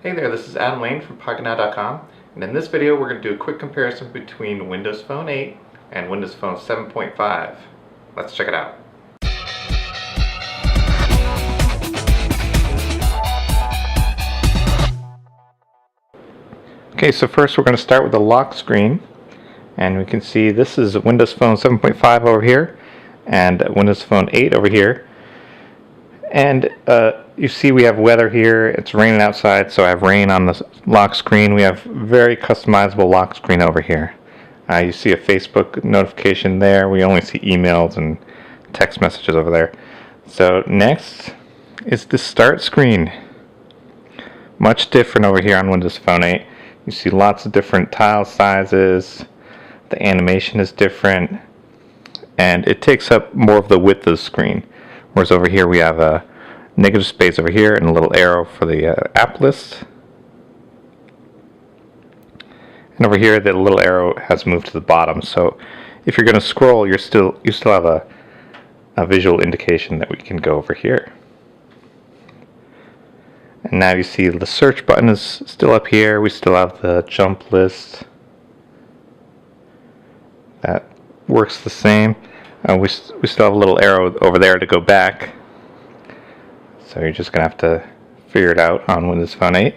Hey there, this is Adam Lane from PocketNow.com, and in this video we're going to do a quick comparison between Windows Phone 8 and Windows Phone 7.5. Let's check it out. Okay, so first we're going to start with the lock screen, and we can see this is Windows Phone 7.5 over here and Windows Phone 8 over here. And you see we have weather here. It's raining outside, so I have rain on the lock screen. We have very customizable lock screen over here. You see a Facebook notification there. We only see emails and text messages over there. So next is the start screen. Much different over here on Windows Phone 8. You see lots of different tile sizes. The animation is different, and it takes up more of the width of the screen. Whereas over here we have a negative space over here and a little arrow for the app list. And over here the little arrow has moved to the bottom. So if you're going to scroll, you still have a visual indication that we can go over here. And now you see the search button is still up here. We still have the jump list. That works the same. We still have a little arrow over there to go back. So you're just going to have to figure it out on Windows Phone 8.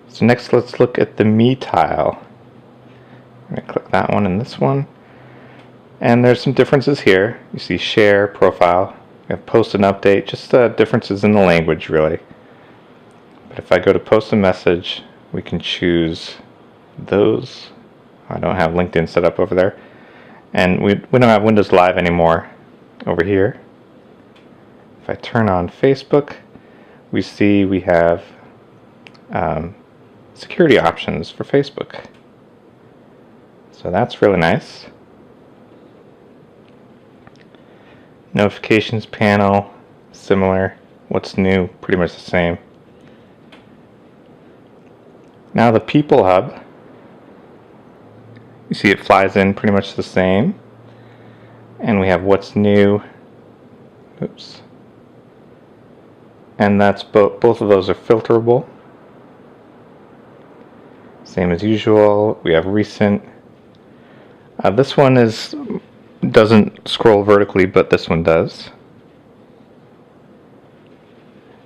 So next let's look at the Me tile. I'm going to click that one and this one. And there's some differences here. You see share, profile, we have post and update, just differences in the language really. But if I go to post a message, we can choose those. I don't have LinkedIn set up over there. And we don't have Windows Live anymore over here. If I turn on Facebook, we see we have security options for Facebook. So that's really nice. Notifications panel, similar. What's new, pretty much the same. Now the People Hub. You see it flies in pretty much the same. And we have what's new. Oops. And that's both of those are filterable. Same as usual. We have recent. This one doesn't scroll vertically, but this one does.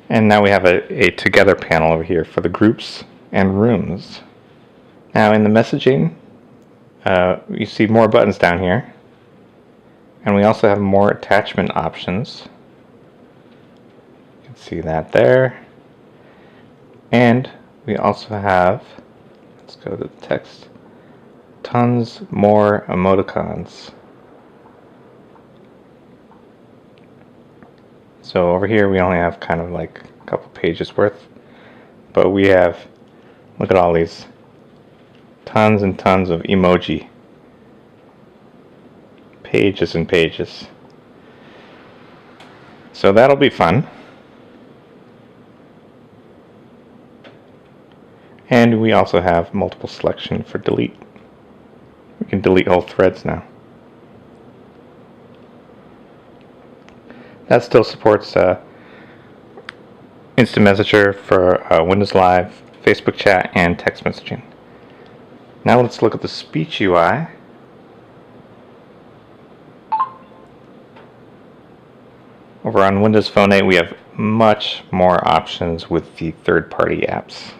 And now we have a together panel over here for the groups and rooms. Now in the messaging, you see more buttons down here, and we also have more attachment options. You can see that there. And we also have, let's go to the text, tons more emoticons. So over here we only have kind of like a couple pages worth, but we have, look at all these, tons and tons of emoji. Pages and pages. So that'll be fun. And we also have multiple selection for delete. We can delete whole threads now. That still supports instant messenger for Windows Live, Facebook chat, and text messaging. Now let's look at the speech UI. Over on Windows Phone 8 we have much more options with the third-party apps.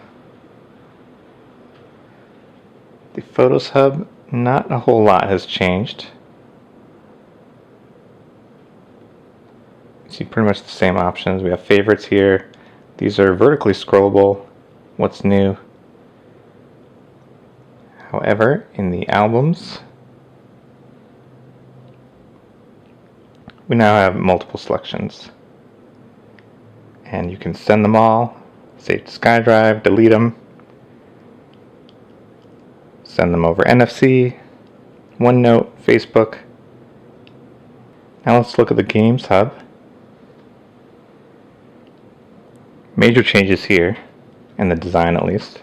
The Photos Hub, not a whole lot has changed. You see pretty much the same options. We have favorites here. These are vertically scrollable. What's new? However, in the albums, we now have multiple selections. And you can send them all, save to SkyDrive, delete them, send them over NFC, OneNote, Facebook. Now let's look at the Games Hub. Major changes here, in the design at least.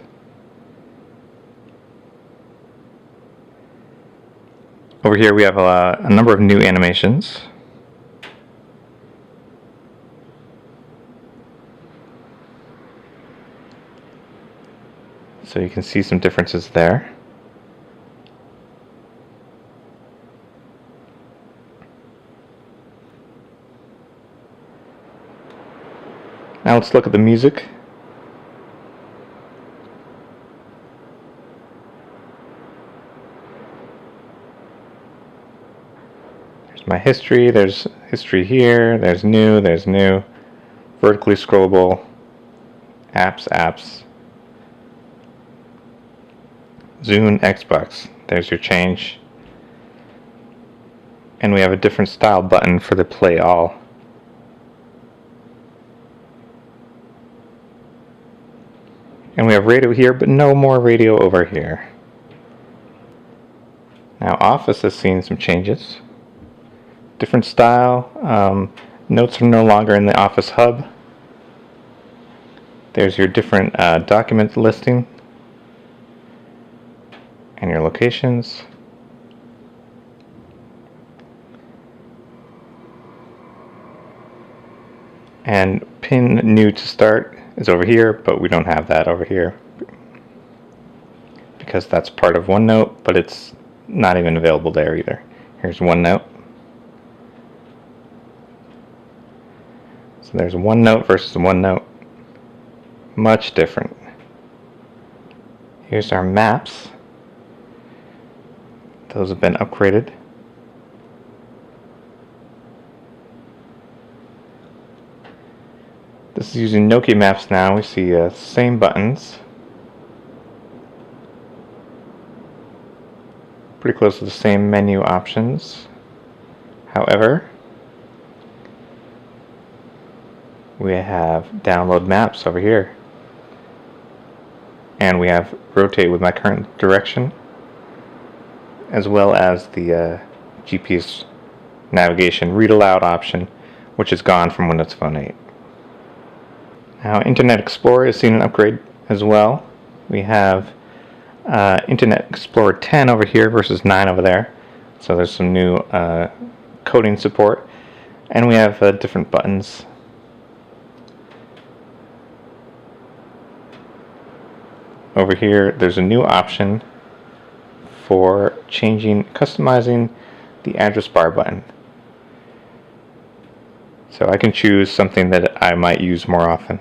Over here we have a number of new animations. So you can see some differences there. Now let's look at the music. There's my history, there's history here, there's new, vertically scrollable, apps, Zune, Xbox, there's your change. And we have a different style button for the play all. And we have radio here, but no more radio over here. Now Office has seen some changes. Different style. Notes are no longer in the Office hub. There's your different document listing and your locations. And pin new to start is over here, but we don't have that over here because that's part of OneNote, but it's not even available there either. Here's OneNote. So there's OneNote versus OneNote. Much different. Here's our maps. Those have been upgraded. This is using Nokia Maps now. We see same buttons. Pretty close to the same menu options. However, we have download maps over here. And we have rotate with my current direction, as well as the GPS navigation read aloud option, which is gone from Windows Phone 8. Now Internet Explorer has seen an upgrade as well. We have Internet Explorer 10 over here versus 9 over there. So there's some new coding support. And we have different buttons. Over here there's a new option for customizing the address bar button. So I can choose something that I might use more often.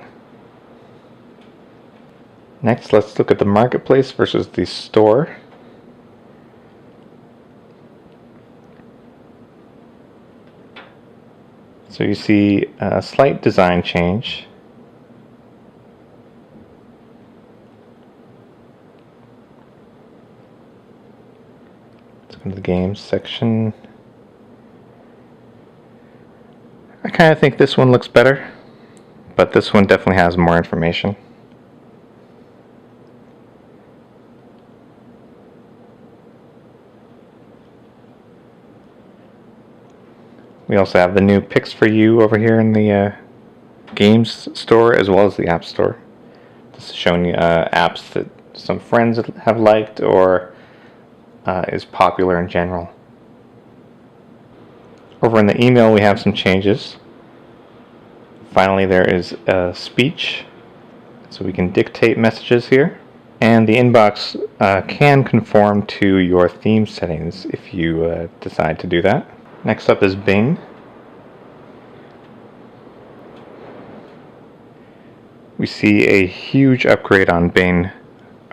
Next, let's look at the marketplace versus the store. So you see a slight design change. Let's go to the games section. I kind of think this one looks better, but this one definitely has more information. We also have the new Picks for You over here in the games store as well as the app store. This is showing you apps that some friends have liked or is popular in general. Over in the email we have some changes. Finally, there is speech, so we can dictate messages here. And the inbox can conform to your theme settings if you decide to do that. Next up is Bing. We see a huge upgrade on Bing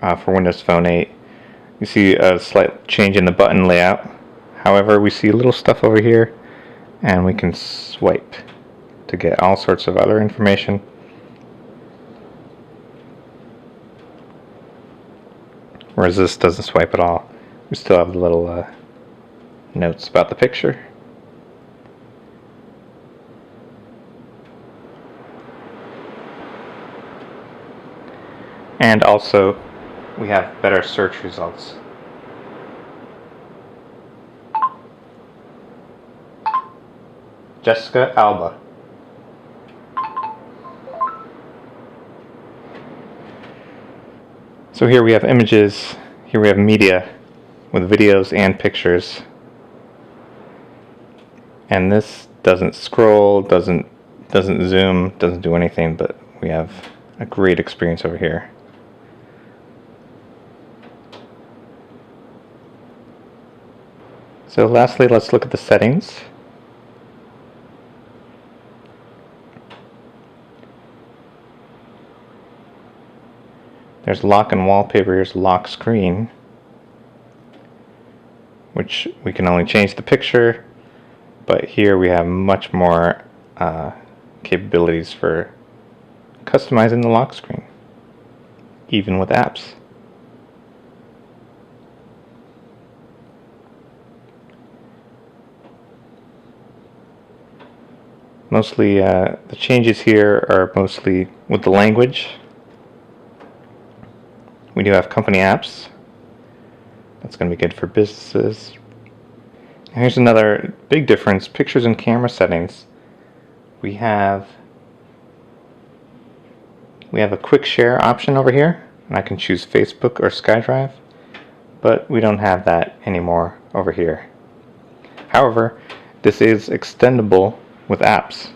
for Windows Phone 8. You see a slight change in the button layout. However, we see little stuff over here, and we can swipe to get all sorts of other information. Whereas this doesn't swipe at all. We still have the little notes about the picture. And also, we have better search results. Jessica Alba. So here we have images, here we have media with videos and pictures. And this doesn't scroll, doesn't zoom, doesn't do anything, but we have a great experience over here. So lastly, let's look at the settings. There's lock and wallpaper. Here's lock screen, which we can only change the picture, but here we have much more capabilities for customizing the lock screen, even with apps. Mostly the changes here are mostly with the language. We do have company apps. That's going to be good for businesses. Here's another big difference: pictures and camera settings. We have a quick share option over here, and I can choose Facebook or SkyDrive, but we don't have that anymore over here. However, this is extendable with apps.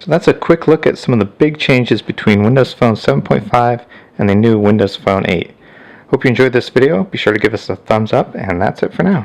So that's a quick look at some of the big changes between Windows Phone 7.5 and the new Windows Phone 8. Hope you enjoyed this video. Be sure to give us a thumbs up, and that's it for now.